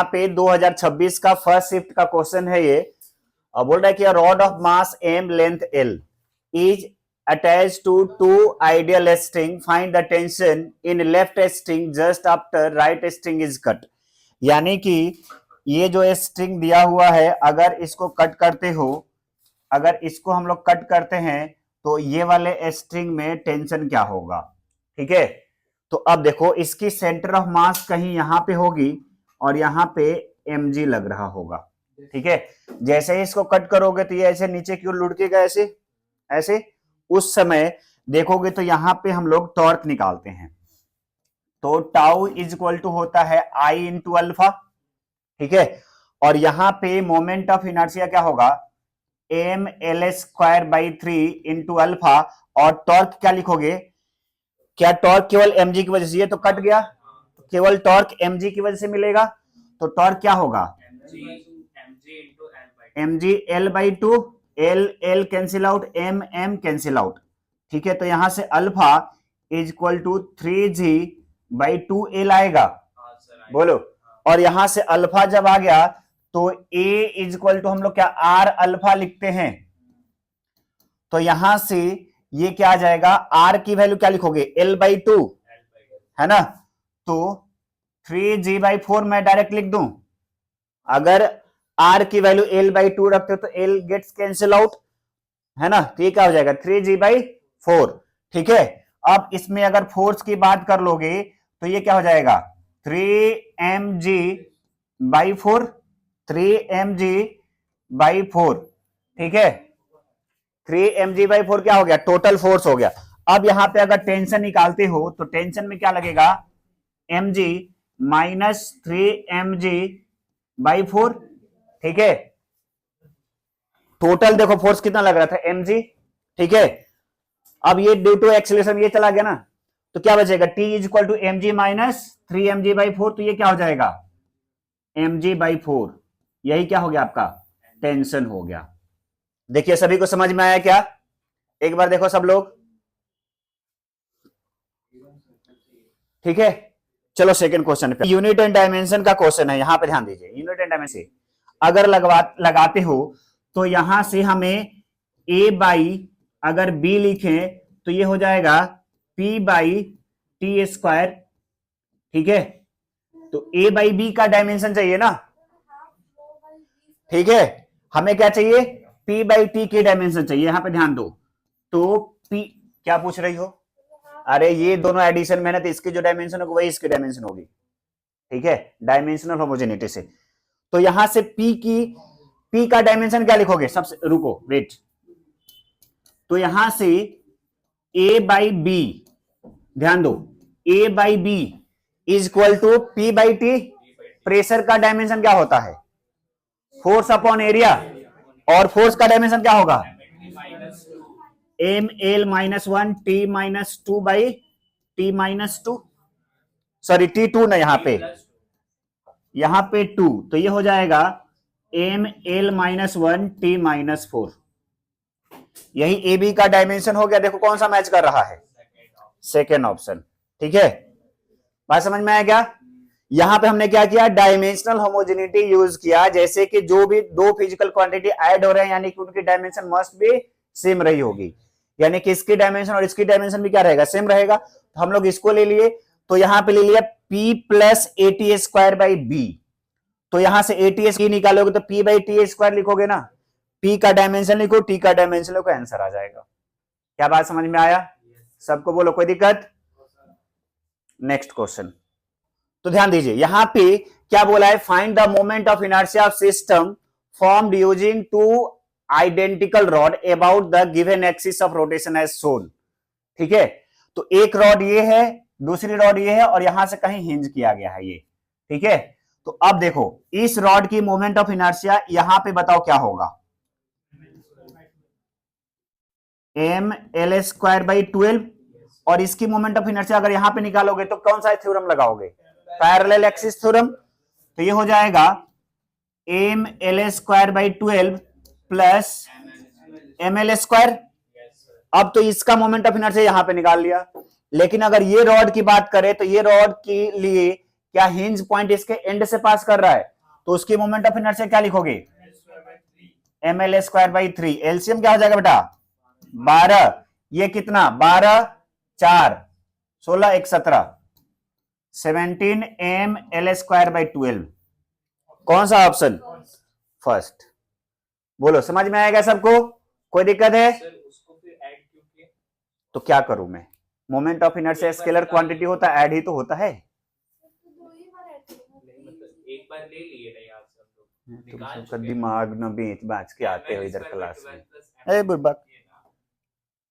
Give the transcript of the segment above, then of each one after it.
यहाँ पे 2026 का फर्स्ट शिफ्ट का क्वेश्चन है ये। बोल रहा है कि rod of mass M length L is attach to to ideal string, find the tension in left string just after right string is cut. यानी कि ये जो स्ट्रिंग दिया हुआ है, अगर इसको कट करते हो, अगर इसको हम लोग कट करते हैं तो ये वाले स्ट्रिंग में टेंशन क्या होगा। ठीक है, तो अब देखो इसकी सेंटर ऑफ मास कहीं यहां पे होगी और यहां पे mg लग रहा होगा। ठीक है, जैसे ही इसको कट करोगे तो ये ऐसे नीचे की ओर लुढ़केगा, ऐसे ऐसे। उस समय देखोगे तो यहां पे हम लोग टॉर्क निकालते हैं, तो टाउ इज इक्वल टू होता है आई इंटू अल्फा। ठीक है, और यहां पे मोमेंट ऑफ इनर्शिया क्या होगा, M L square by 3 into alpha. और टॉर्क क्या लिखोगे, क्या टॉर्क केवल mg की वजह से, ये तो कट गया, तो केवल टॉर्क mg की वजह से मिलेगा, तो टॉर्क क्या होगा, mg l by 2, l l cancel out, m m cancel out. ठीक है, तो यहां से alpha is equal to 3g by 2l आएगा, बोलो। और यहां से अल्फा जब आ गया तो a इज इक्वल टू हम लोग क्या r अल्फा लिखते हैं, तो यहां से ये क्या आ जाएगा, r की वैल्यू क्या लिखोगे, l बाई 2 है ना, तो 3g बाई 4 मैं डायरेक्ट लिख दूं। अगर r की वैल्यू l बाई 2 रखते हो तो l गेट्स कैंसिल आउट, है ना, तो ये क्या हो जाएगा 3g बाई 4। ठीक है, अब इसमें अगर फोर्स की बात कर लोगे तो ये क्या हो जाएगा 3mg बाई 4, 3mg बाई 4। ठीक है, 3mg बाई 4 क्या हो गया, टोटल फोर्स हो गया। अब यहां पे अगर टेंशन निकालते हो तो टेंशन में क्या लगेगा, mg माइनस 3mg बाई 4। ठीक है, टोटल देखो फोर्स कितना लग रहा था mg। ठीक है, अब ये ड्यू टू एक्सीलरेशन ये चला गया ना, तो क्या बचेगा, t is equal to mg minus 3mg by 4, तो ये क्या हो जाएगा mg बाई 4। यही क्या हो गया आपका टेंशन हो गया। देखिए सभी को समझ में आया क्या, एक बार देखो सब लोग। ठीक है, चलो सेकंड क्वेश्चन पे, यूनिट एंड डायमेंशन का क्वेश्चन है, यहां पे ध्यान दीजिए। यूनिट एंड डायमेंशन अगर लगाते हो तो यहां से हमें a बाई अगर b लिखें तो ये हो जाएगा p बाई टी स्क्वायर। ठीक है, तो a बाई b का डायमेंशन चाहिए ना। ठीक है, हमें क्या चाहिए, p बाई टी की डायमेंशन चाहिए, यहां पे ध्यान दो। तो p क्या पूछ रही हो, अरे ये दोनों एडिशन में ना, तो इसकी जो डायमेंशन होगी वही इसकी डायमेंशन होगी। ठीक है, डायमेंशनल होमोजेनिटी से। तो यहां से p का डायमेंशन क्या लिखोगे, सबसे रुको वेट, तो यहां से a बाई बी, ध्यान दो, a by B is equal to p by T. Pressure का डायमेंशन क्या होता है, फोर्स अपॉन एरिया, और फोर्स का डायमेंशन क्या होगा M L minus 1 T minus 2 by T minus 2, sorry T2 ना, यहां पे 2, तो ये हो जाएगा M L minus 1 T minus 4। यही ए बी का डायमेंशन हो गया। देखो कौन सा मैच कर रहा है, सेकेंड ऑप्शन। ठीक है, बात समझ में आया क्या। यहां पे हमने क्या किया, डायमेंशनल होमोजेनिटी यूज किया, जैसे कि जो भी दो फिजिकल क्वांटिटी ऐड हो रहे हैं यानी कि उनकी डायमेंशन मस्ट भी सेम रही होगी, यानी कि इसकी डायमेंशन और इसकी डायमेंशन भी क्या रहेगा, सेम रहेगा। तो हम लोग इसको ले लिए, तो यहां पे ले लिया p plus A T square by B, तो यहां से ए टी निकालोगे तो p बाई टी स्क्वायर लिखोगे ना, p का डायमेंशन लिखो, t का डायमेंशन लिखो, आंसर आ जाएगा। क्या बात समझ में आया, सबको बोलो, कोई दिक्कत। नेक्स्ट क्वेश्चन, तो ध्यान दीजिए, यहां पे क्या बोला है, find the moment of inertia of system formed using two identical rod about the given axis of rotation as shown. ठीक है, तो एक रॉड ये है, दूसरी रॉड ये है, और यहां से कहीं हिंज किया गया है ये। ठीक है, तो अब देखो इस रॉड की मोमेंट ऑफ इनर्शिया यहां पे बताओ क्या होगा, एम एल स्क्वायर बाई 12, और इसकी मोमेंट ऑफ इनर्शिया अगर यहां पे निकालोगे तो कौन सा थ्योरम लगाओगे, पैरेलल एक्सिस थ्योरम। तो ये हो जाएगा M L square by 12 plus M L square. अब तो इसका मोमेंट ऑफ इनर्शिया यहां पे निकाल लिया, लेकिन अगर ये रॉड की बात करें तो ये रॉड के लिए क्या हिंज पॉइंट इसके एंड से पास कर रहा है, तो उसकी मोमेंट ऑफ इनर्शिया क्या लिखोगे, ml² 3। एलसीएम क्या हो जाएगा बेटा 12, ये कितना 12 4 16 1 17 17 ml²/12। कौन सा ऑप्शन, फर्स्ट। बोलो समझ में आएगा सबको, कोई दिक्कत है? सर उसको फिर ऐड क्यों किया? तो क्या करूं मैं, moment of inertia scalar quantity होता है, ऐड ही तो होता है। नहीं मतलब एक बार ले लिए ना यहाँ से हम लोग तुम निकाल सबका चुके दिमाग न बेच बाच के आते हो हैं। इधर ml² क्लास में। plus ए ml बुर्बक, ये ना।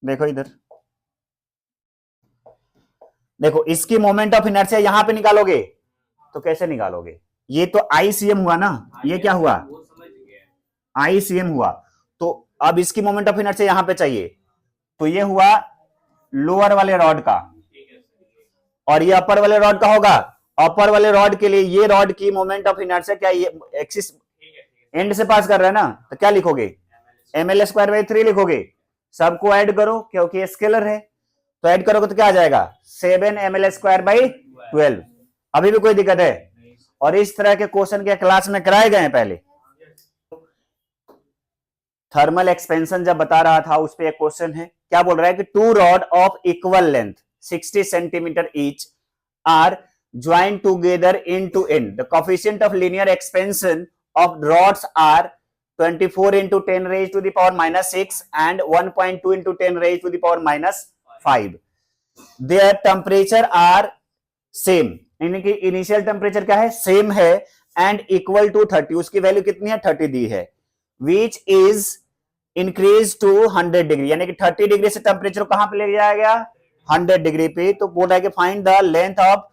देखो इधर, देखो इसकी मोमेंट ऑफ इनर्शिया यहां पे निकालोगे तो कैसे निकालोगे, ये तो आईसीएम हुआ ना, ये क्या हुआ वो समझ गए। आईसीएम हुआ, तो अब इसकी मोमेंट ऑफ इनर्शिया यहां पे चाहिए, तो ये हुआ लोअर वाले रॉड का, ठीक है सर, और ये अपर वाले रॉड का होगा। अपर वाले रॉड के लिए ये रॉड की मोमेंट ऑफ इनर्शिया क्या, ये एक्सिस ठीक है एंड से पास कर रहा है ना, तो क्या लिखोगे ml²/3 लिखोगे। सबको ऐड करो क्योंकि ये स्केलर है, तो ऐड करोगे तो क्या आ जाएगा 7 ml²/12। अभी भी कोई दिक्कत है? और इस तरह के क्वेश्चन क्या क्लास में कराए गए हैं पहले? थर्मल एक्सपेंशन जब बता रहा था उस पे एक क्वेश्चन है, क्या बोल रहा है कि two rod of equal length 60 centimetre each are joined together end to end. The coefficient of linear expansion of rods are 24 into 10 raised to the power minus 6 and 1.2 into 10 raised to the power minus 5. Their temperature are same. यानी कि initial temperature क्या है, same है, and equal to 30। उसकी value कितनी है 30 दी है, which is increase to 100 degree, यानी कि 30 डिग्री से टेम्परेचर कहां पे ले जाया गया 100 डिग्री पे। तो बोल रहा है कि find the length of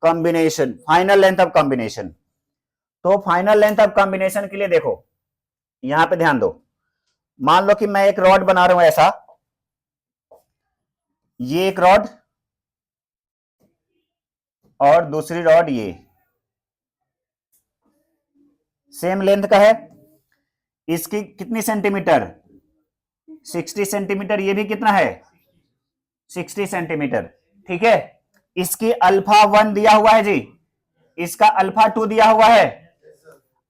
combination, final length of combination. तो फाइनल लेंथ ऑफ कॉम्बिनेशन के लिए देखो यहां पे ध्यान दो, मान लो कि मैं एक रॉड बना रहा हूं ऐसा, ये एक रॉड और दूसरी रॉड ये सेम लेंथ का है, इसकी कितनी सेंटीमीटर 60 सेंटीमीटर, ये भी कितना है 60 सेंटीमीटर, ठीक है। इसकी अल्फा 1 दिया हुआ है जी, इसका अल्फा 2 दिया हुआ है।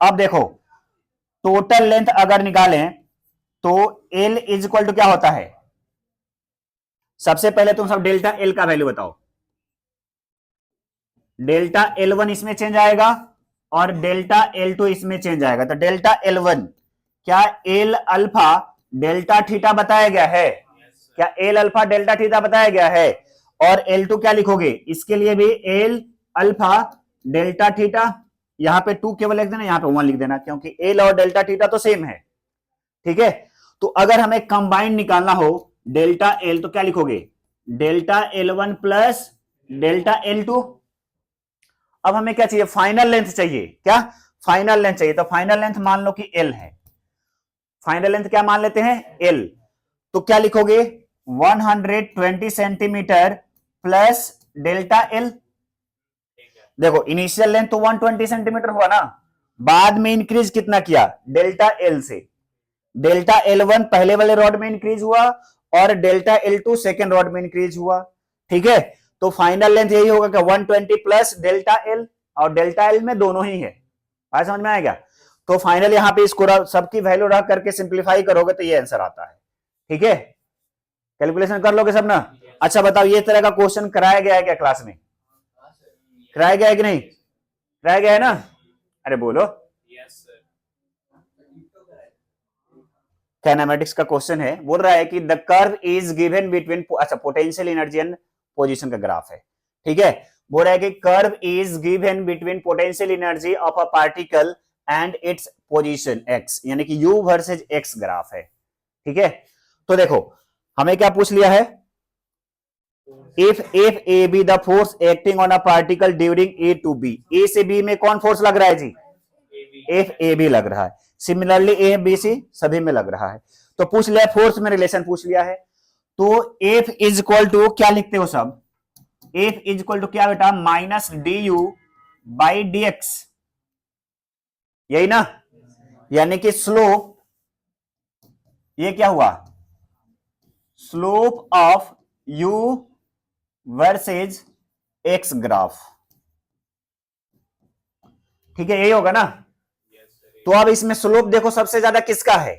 अब देखो टोटल लेंथ अगर निकालें तो L इज इक्वल टू क्या होता है, सबसे पहले तुम सब डेल्टा L का वैल्यू बताओ। डेल्टा L1 इसमें चेंज आएगा और डेल्टा L2 इसमें चेंज आएगा, तो डेल्टा L1 क्या L अल्फा डेल्टा थीटा बताया गया है, क्या L अल्फा डेल्टा थीटा बताया गया है, और L2 क्या लिखोगे, इसके लिए भी L अल्फा डेल्टा थीटा, यहां पे 2 केवल लिख देना, यहां पे 1 लिख देना, क्योंकि L और डेल्टा थीटा तो सेम है, ठीक है। तो अगर हमें कंबाइंड निकालना हो डेल्टा L, तो क्या लिखोगे delta L1 plus delta L2। अब हमें क्या चाहिए, फाइनल लेंथ चाहिए, क्या फाइनल लेंथ चाहिए, तो फाइनल लेंथ मान लो कि L है, फाइनल लेंथ क्या मान लेते हैं L, तो क्या लिखोगे 120 सेंटीमीटर प्लस डेल्टा L। देखो इनिशियल लेंथ तो 120 सेंटीमीटर हुआ ना, बाद में इंक्रीज कितना किया डेल्टा L से, डेल्टा L1 पहले वाले रॉड में इंक्रीज हुआ और डेल्टा L2 सेकेंड रॉड में इंक्रीज हुआ, ठीक है। तो फाइनल लेंथ यही होगा कि 120 प्लस डेल्टा L, और डेल्टा L में दोनों ही है, आज समझ में आएगा। तो फाइनल यहां पे इसको सबकी वैल्यू रख करके सिंप्लीफाई करोगे तो ये आंसर आता है, ठीक है। कैलकुलेशन कर लोगे सब ना। अच्छा बताओ ये तरह का क्वेश्चन कराया गया है क्या क्लास में, कराया गया है कि नहीं, कराया गया है ना, अरे बोलो। यस सर, काइनेमेटिक्स का क्वेश्चन है, बोल रहा है कि the curve is given between, अच्छा पोटेंशियल एनर्जी एंड पोजीशन का ग्राफ है, ठीक है। बोल रहा है कि curve is given between potential energy of a particle and its position x, यानी कि u वर्सेज x ग्राफ है, ठीक है। तो देखो हमें क्या पूछ लिया है, if a b the force acting on a particle during a to b, a से बी में कौन फोर्स लग रहा है जी, एफ ए बी लग रहा है, सिमिलरली ए बी सी सभी में लग रहा है। तो पूछ लिया फोर्स में रिलेशन पूछ लिया है, तो एफ इज इक्वल टू क्या लिखते हो सब, एफ इज इक्वल टू क्या बेटा minus D you by D x, यही ना, यानी कि स्लोप, ये क्या हुआ slope of u versus x graph, ठीक है, यही होगा ना। Yes, sir. तो अब इसमें स्लोप देखो सबसे ज्यादा किसका है,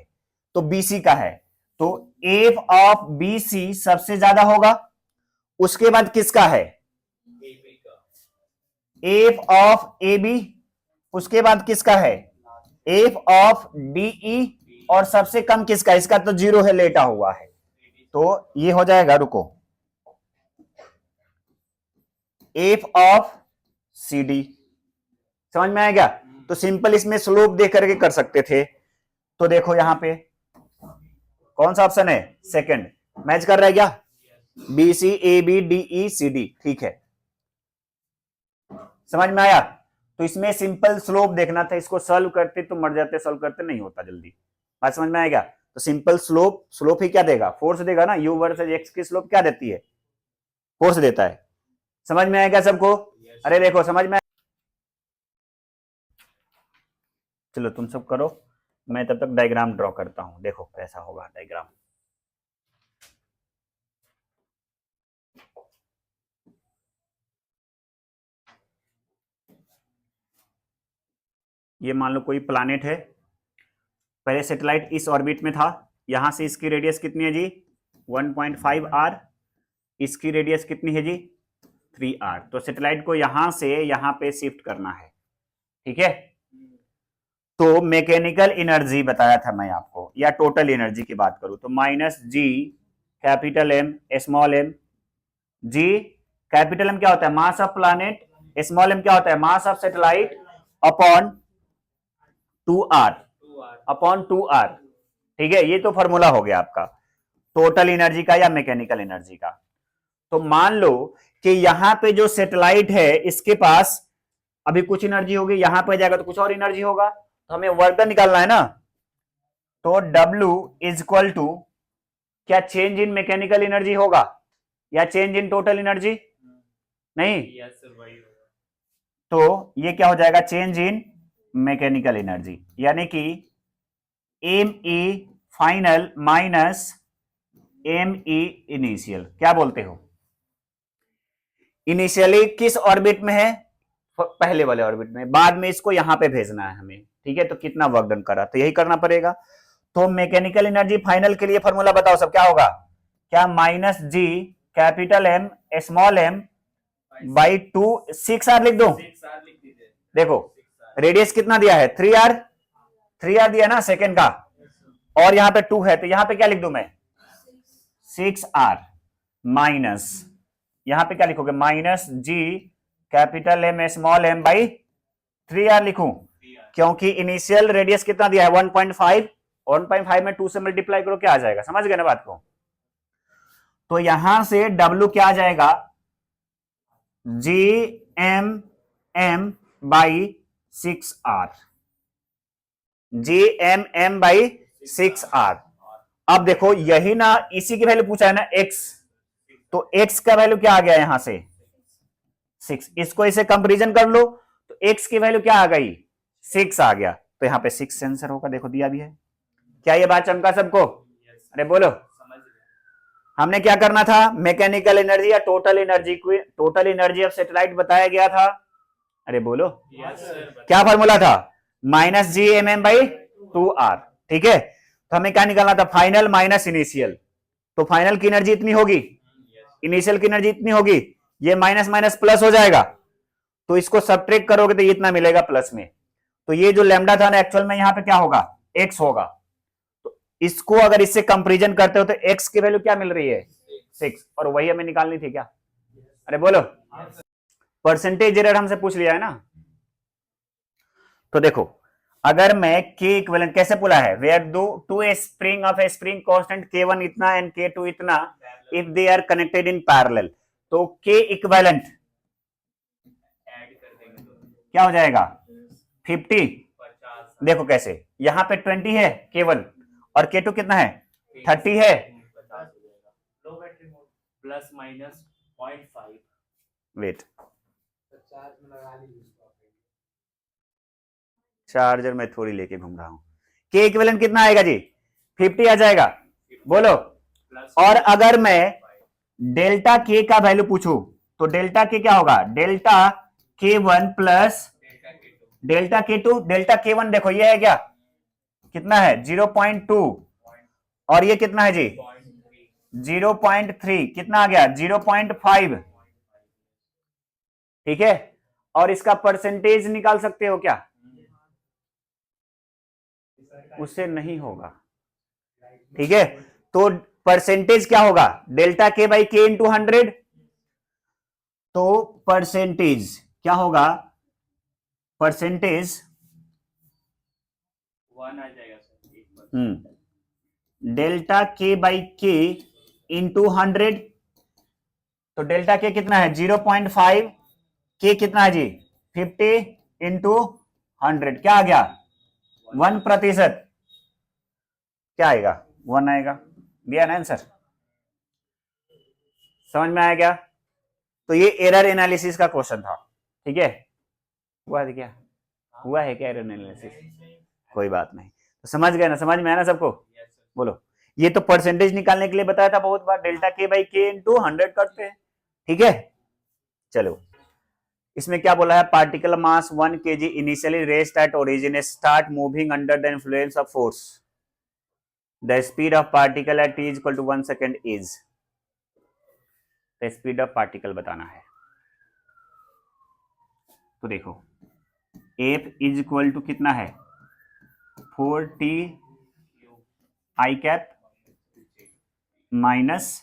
तो बीसी का है, तो एफ ऑफ बीसी सबसे ज्यादा होगा। उसके बाद किसका है, AB का. एफ ऑफ ए बी, उसके बाद किसका है, एफ ऑफ डीई, और सबसे कम किसका, इसका तो जीरो है, लेटा हुआ है, तो ये हो जाएगा, रुको, एफ ऑफ सी डी। समझ में आएगा। तो सिंपल इसमें स्लोप दे करके कर सकते थे। तो देखो यहां पे कौन सा ऑप्शन है, सेकंड, मैच कर रहा है क्या, B C A B D E C D, ठीक है, समझ में आया। तो इसमें सिंपल स्लोप देखना था, इसको सॉल्व करते तो मर जाते, सॉल्व करते नहीं होता जल्दी, बात समझ में आएगा। तो सिंपल स्लोप, स्लोप ही क्या देगा, फोर्स देगा ना, यू वर्सेस एक्स की स्लोप क्या देती है, फोर्स देता है। समझ में आएगा सबको, अरे देखो समझ में, चलो तुम सब करो, मैं तब तक डायग्राम ड्रॉ करता हूं, देखो कैसा होगा डायग्राम। ये मान लो कोई प्लैनेट है, पहले सैटेलाइट इस ऑर्बिट में था, यहां से इसकी रेडियस कितनी है जी 1.5 आर, इसकी रेडियस कितनी है जी 3 आर। तो सैटेलाइट को यहां से यहां पे शिफ्ट करना है, ठीक है। तो मैकेनिकल एनर्जी बताया था मैं आपको, या टोटल एनर्जी की बात करूं तो minus G capital M small M, G capital M क्या होता है mass of planet, small M क्या होता है mass of satellite, upon 2r, 2R. Upon 2r, ठीक है। ये तो फॉर्मूला हो गया आपका टोटल एनर्जी का या मैकेनिकल एनर्जी का। तो मान लो कि यहां पे जो सैटेलाइट है इसके पास अभी कुछ एनर्जी होगी, यहां पे जाएगा तो कुछ और एनर्जी होगा, तो हमें वर्क डन निकालना है ना। तो W इज इक्वल टू क्या चेंज इन मैकेनिकल एनर्जी होगा या चेंज इन टोटल एनर्जी, नहीं, Yes, sir. वही होगा. तो ये क्या हो जाएगा चेंज इन मैकेनिकल एनर्जी, यानी कि M E final minus M E initial, क्या बोलते हो, इनिशियली किस ऑर्बिट में है, पहले वाले ऑर्बिट में, बाद में इसको यहां पे भेजना है हमें, ठीक है। तो कितना वर्क डन करा, तो यही करना पड़ेगा। तो मैकेनिकल एनर्जी फाइनल के लिए फॉर्मूला बताओ सब, क्या होगा, क्या minus G capital M small M by 2, 6r लिख दो, 6R लिख दीजिए. देखो 6R. रेडियस कितना दिया है 3r, 3r दिया ना सेकेंड का, और यहां पे 2 है, तो यहां पे क्या लिख दूं मैं 6r माइनस, यहां पे क्या लिखोगे minus G capital M small M by 3r लिखूं, 3R. क्योंकि इनिशियल रेडियस कितना दिया है 1.5, 1.5 में 2 से मल्टीप्लाई करो क्या आ जाएगा, समझ गए ना बात को। तो यहां से W क्या आ जाएगा G M M by 6r, G M M by 6r। अब देखो यही ना, इसी की वैल्यू पूछा है ना x, तो x का वैल्यू क्या आ गया यहां से 6, इसको इसे कंपैरिजन कर लो, तो x की वैल्यू क्या आ गई 6 आ गया, तो यहां पे 6 आंसर होगा, देखो दिया भी है। क्या ये बात चमका सबको, Yes, sir. अरे बोलो, समझ गए. हमने क्या करना था मैकेनिकल एनर्जी या टोटल एनर्जी को, टोटल एनर्जी ऑफ सैटेलाइट बताया गया था, अरे बोलो Yes, sir. क्या फॉर्मूला था minus G M M by 2r, ठीक है। तो हमें क्या निकालना था फाइनल माइनस इनिशियल, तो फाइनल की एनर्जी इतनी होगी, Yes. इनिशियल की एनर्जी इतनी होगी, ये माइनस माइनस प्लस हो जाएगा, तो इसको सब्ट्रैक्ट करोगे तो ये इतना मिलेगा प्लस में, तो ये जो लैम्डा था ना एक्चुअल में यहाँ पे क्या होगा x होगा, तो इसको अगर इससे कंपैरिजन करते हो तो x की वैल्यू क्या मिल रही है 6, और वही हमें निकालनी थी क्या, अरे बोलो, परसेंटेज एरर हमसे पूछ लिया है ना। तो देखो अगर मैं k इक्विवेलेंट कैसे बोला है, वेयर दो two a spring of a spring constant k1 इतना एंड k2 इतना if they are connected in parallel, तो k इक्विवेलेंट ऐड कर देंगे तो क्या हो जाएगा 50, 50. देखो कैसे, यहां पे 20 है k1 और k2 कितना है 30 है, 50 हो जाएगा. Low battery mode plus minus 0.5. Wait charge में लगा लीजिए इसको. चार्जर मैं थोड़ी लेके घूम रहा हूं, k इक्विवेलेंट कितना आएगा जी 50 आ जाएगा, बोलो। प्लस और अगर मैं डेल्टा k का वैल्यू पूछूं तो डेल्टा k क्या होगा, delta k1 plus delta K2. Delta K2 delta K1 देखो ये है क्या, कितना है 0.2, और ये कितना है जी 0.3, कितना आ गया 0.5, ठीक है। और इसका परसेंटेज निकाल सकते हो क्या, उससे नहीं होगा, ठीक है। तो परसेंटेज क्या होगा, delta K by K into 100, तो परसेंटेज क्या होगा, परसेंटेज 1 आ जाएगा sir, delta K by K into 100, तो डेल्टा K कितना है 0.5, K कितना है जी 50 इंटू 100, क्या आ गया 1%, क्या आएगा 1 आएगा, दिया ना आंसर, समझ में आया क्या। तो ये एरर एनालिसिस का क्वेश्चन था, ठीक है। हुआ है क्या, हुआ है क्या एरर एनालिसिस, कोई बात नहीं, तो समझ गए ना, समझ में आया ना सबको, बोलो। ये तो परसेंटेज निकालने के लिए बताया था बहुत बार, delta K by K into 100 करते हैं, ठीक है। चलो इसमें क्या बोला है, particle mass 1 kg initially rest at origin start moving under the influence of force, the speed of particle at t equal to 1 second is, the speed of particle बताना है। तो देखो F इज इक्वल टू कितना है 4t आई cap minus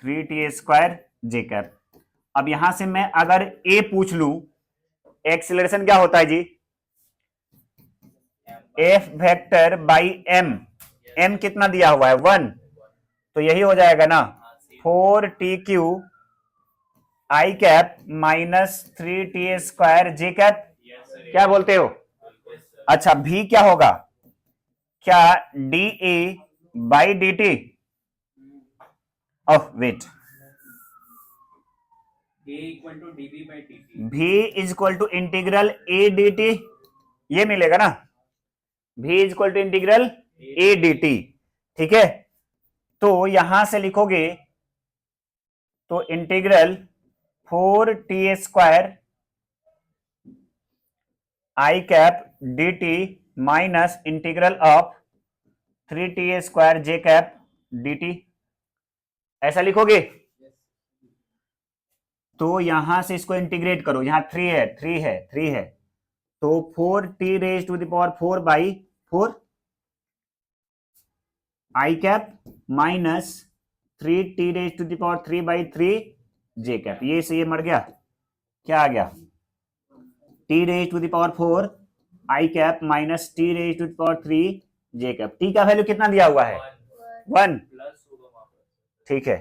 3t square J cap. अब यहां से मैं अगर A पूछ लू, एक्सीलरेशन क्या होता है जी F vector by m, m कितना दिया हुआ है 1, तो यही हो जाएगा ना 4tq I cap minus 3t square J cap, क्या बोलते हो। अच्छा v क्या होगा, क्या dA बाई dt, ऑफ वेट, A equal to dB by dt, v is equal to integral a dt, ये मिलेगा ना, v is equal to integral a dt, ठीक है। तो यहां से लिखोगे तो integral 4t square I cap dt minus integral of 3t square J cap dt, ऐसा लिखोगे। तो यहां से इसको इंटीग्रेट करो, यहां 3 है, तो 4t raise to the power 4 by 4 I cap minus 3t raise to the power 3 by 3 J cap, ये से ये मर गया, क्या आ गया t raise to the power 4 I cap minus t raise to the power 3 J cap. t का value कितना दिया हुआ है 1, प्लस होगा वहां पर, ठीक है,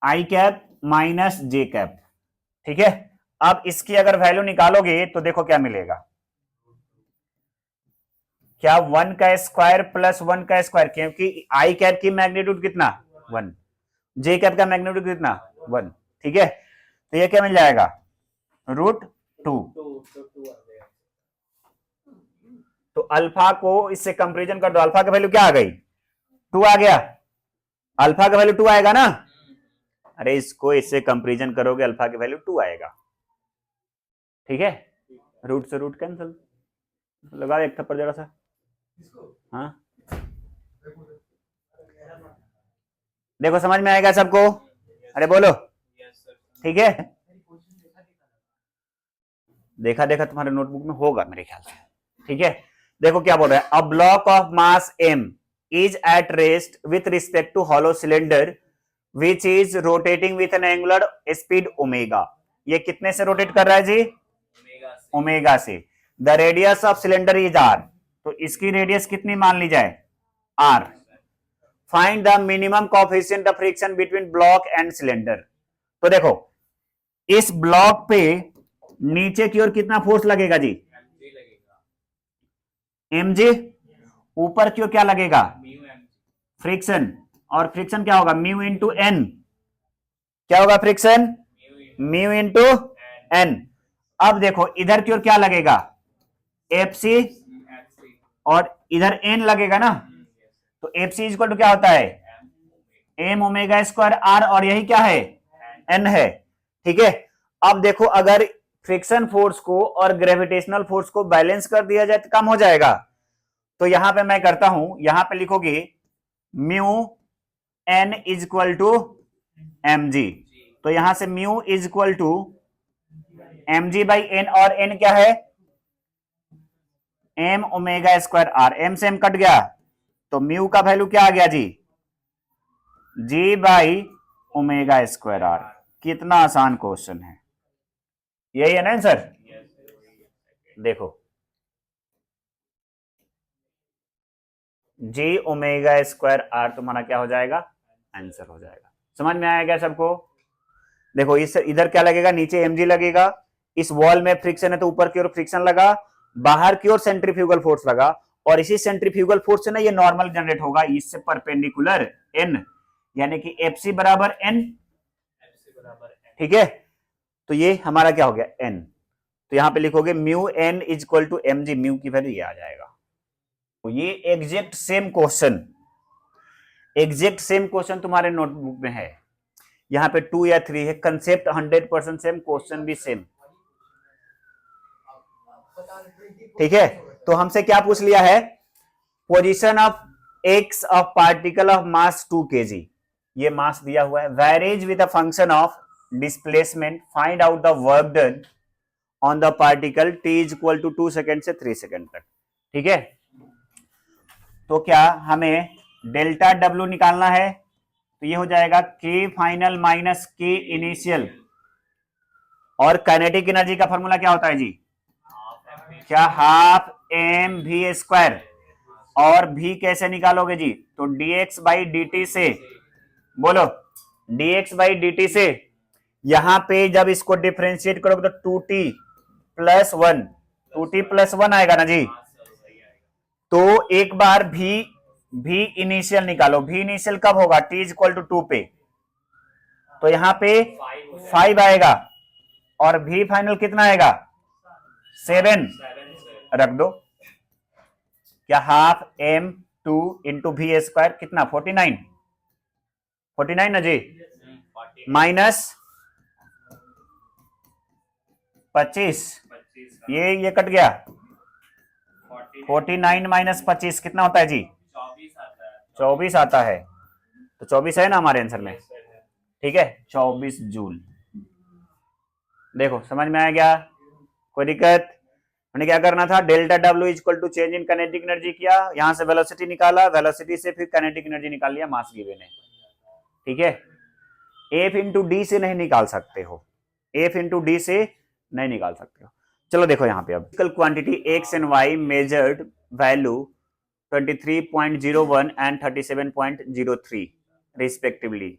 आई कैप माइनस जे कैप, ठीक है। अब इसकी अगर वैल्यू निकालोगे तो देखो क्या मिलेगा, क्या 1 का स्क्वायर प्लस 1 का स्क्वायर, क्योंकि आई कैप की मैग्नीट्यूड कितना 1, जे कैप का मैग्नीट्यूड कितना 1, ठीक है। तो ये क्या मिल जाएगा √2, तो 2 आ गया, तो अल्फा को इससे कंपेरिजन कर दो, अल्फा का वैल्यू क्या आ गई 2 आ गया, अल्फा का वैल्यू 2 आएगा ना, अरे इसको इससे कंपेरिजन करोगे अल्फा की वैल्यू 2 आएगा, ठीक है। रूट से रूट कैंसिल, लगा एक थप्पड़ जरा सा, हाँ देखो समझ में आएगा सबको, अरे बोलो, यस सर, ठीक है। देखा देखा तुम्हारे नोटबुक में होगा मेरे ख्याल से, ठीक है। देखो क्या बोल रहा है, a block of mass m is at rest with respect to hollow cylinder which is rotating with an angular speed omega, ये कितने से रोटेट कर रहा है जी ओमेगा से, ओमेगा से, the radius of cylinder is r, तो इसकी रेडियस कितनी मान ली जाए r, find the minimum coefficient of friction between block and cylinder. तो देखो इस ब्लॉक पे नीचे की ओर कितना फोर्स लगेगा जी mg लगेगा, mg, ऊपर की ओर क्या लगेगा म्यू mg, फ्रिक्शन, और फ्रिक्शन क्या होगा म्यू इंटू एन, क्या होगा फ्रिक्शन म्यू इंटू एन। अब देखो इधर की ओर क्या लगेगा एफ सी, fc, और इधर एन लगेगा ना, तो एफ सी इक्वल टू क्या होता है m M omega square R, और यही क्या है एन है, ठीक है। अब देखो, अगर फ्रिक्शन फोर्स को और ग्रेविटेशनल फोर्स को बैलेंस कर दिया जाए तो कम हो जाएगा। तो यहां पे मैं करता हूं, यहां पे लिखोगे mu N is equal to M G. तो यहां से mu is equal to M G by N, और एन क्या है? M omega square R. M से एम कट गया, तो म्यू का वैल्यू क्या आ गया जी? G by omega square R. कितना आसान क्वेश्चन है, यही है ना आंसर? देखो, जी ओमेगा स्क्वायर आर तुम्हारा क्या हो जाएगा? आंसर हो जाएगा। समझ में आया क्या सबको? देखो, इस इधर क्या लगेगा? नीचे एम जी लगेगा। इस वॉल में फ्रिक्शन है तो ऊपर की ओर फ्रिक्शन लगा, बाहर की ओर सेंट्रीफ्यूगल फोर्स लगा, और इसी सेंट्रीफ्यूगल फोर्स से ना ये नॉर्मल जनरेट होगा इससे परपेंडिकुलर एन, यानी कि एफ सी बराबर एन। ठीक है, तो ये हमारा क्या हो गया? एन। तो यहां पे लिखोगे mu N is equal to M G. Mu की वैल्यू ये आ जाएगा। तो ये exact same question, exact same question तुम्हारे नोटबुक में है। यहां पे 2 या 3 है, कंसेप्ट 100% सेम, क्वेश्चन भी सेम। ठीक है, तो हमसे क्या पूछ लिया है? Position of X of particle of mass 2 kg। ये मास दिया हुआ है। Varies with the function of displacement, find out the work done on the particle t is equal to 2 second से 3 सेकेंड तक। ठीक है, तो क्या हमें डेल्टा डब्ल्यू निकालना है? तो ये हो जाएगा K final minus K initial. और काइनेटिक एनर्जी का फॉर्मूला क्या होता है जी? क्या? Half M V square. और भी कैसे निकालोगे जी? तो dx बाई dt से, बोलो, dx बाई dt से यहां पे जब इसको डिफ्रेंशिएट करोगे तो 2t प्लस 1, 2t प्लस 1 आएगा ना जी। तो एक बार भी इनिशियल निकालो। भी इनिशियल कब होगा? t इज इक्वल टू 2 पे, तो यहां पे 5 आएगा, और भी फाइनल कितना आएगा? 7 रख दो। क्या? Half M 2 into V square कितना? 49, 49 ना जी, माइनस 25, ये कट गया। 49 माइनस 25 कितना होता है जी? 24 आता है। तो 24 है ना हमारे आंसर में। ठीक है, 24 जूल। देखो, समझ में आ गया? कोई दिक्कत? हमने क्या करना था? Delta W equal to change in kinetic energy किया, यहां से वेलोसिटी निकाला, वेलोसिटी से फिर काइनेटिक एनर्जी निकाल लिया, मास गिवन है। ठीक है, एफ इंटू डी से नहीं निकाल सकते हो, एफ इंटू डी से नहीं निकाल सकते हो। चलो देखो यहां पे, अब quantity X and Y measured value 23.01 and 37.03 respectively,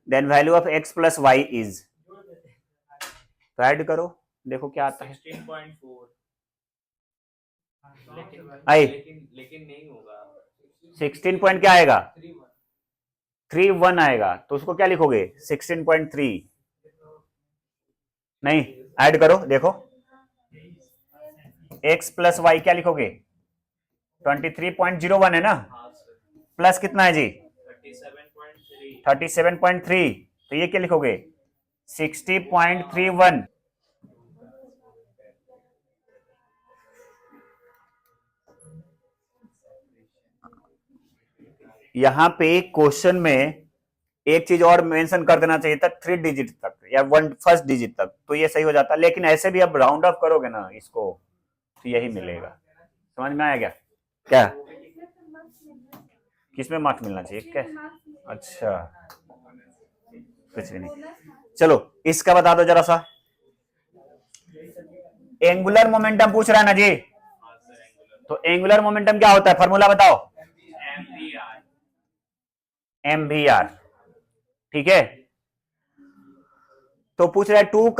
then value of X plus Y is. तो ऐड करो, देखो क्या आता है। 16.4। आई लेकिन नहीं होगा। 16 पॉइंट क्या आएगा? 31 आएगा। तो उसको क्या लिखोगे? 16.3। नहीं, ऐड करो, देखो x प्लस वाई क्या लिखोगे? 23.01 है ना, प्लस कितना है जी? 37.3। तो ये क्या लिखोगे? 60.31। यहां पे क्वेश्चन में एक चीज और मेंशन कर देना चाहिए था, 3 डिजिट तक या फर्स्ट डिजिट तक, तो ये सही हो जाता। लेकिन ऐसे भी अब राउंड ऑफ करोगे ना इसको, तो यही मिलेगा। समझ में आया क्या? क्या किसमें मार्क्स मिलना चाहिए क्या? अच्छा, कुछ भी नहीं। चलो इसका बता दो जरा सा। एंगुलर मोमेंटम पूछ रहा है ना जी, तो एंगुलर मोमेंटम क्या होता है? फॉर्मूला बताओ। mvr। ठीक है, तो पूछ रहा है two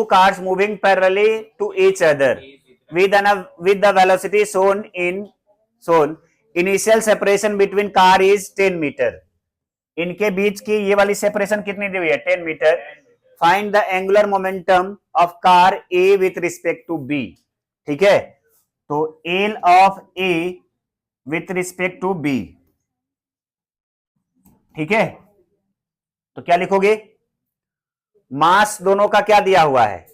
cars moving parallelly to each other with the velocity shown initial separation between car is 10 metre. इनके बीच की ये वाली सेपरेशन कितनी दी हुई है? 10 मीटर। Find the angular momentum of car A with respect to B। ठीक है, तो L of A with respect to B। ठीक है, तो क्या लिखोगे? मास दोनों का क्या दिया हुआ है,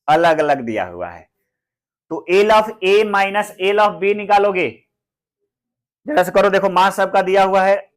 अलग अलग दिया हुआ है। तो L of A minus L of B निकालोगे, जरा से करो, देखो मास सबका दिया हुआ है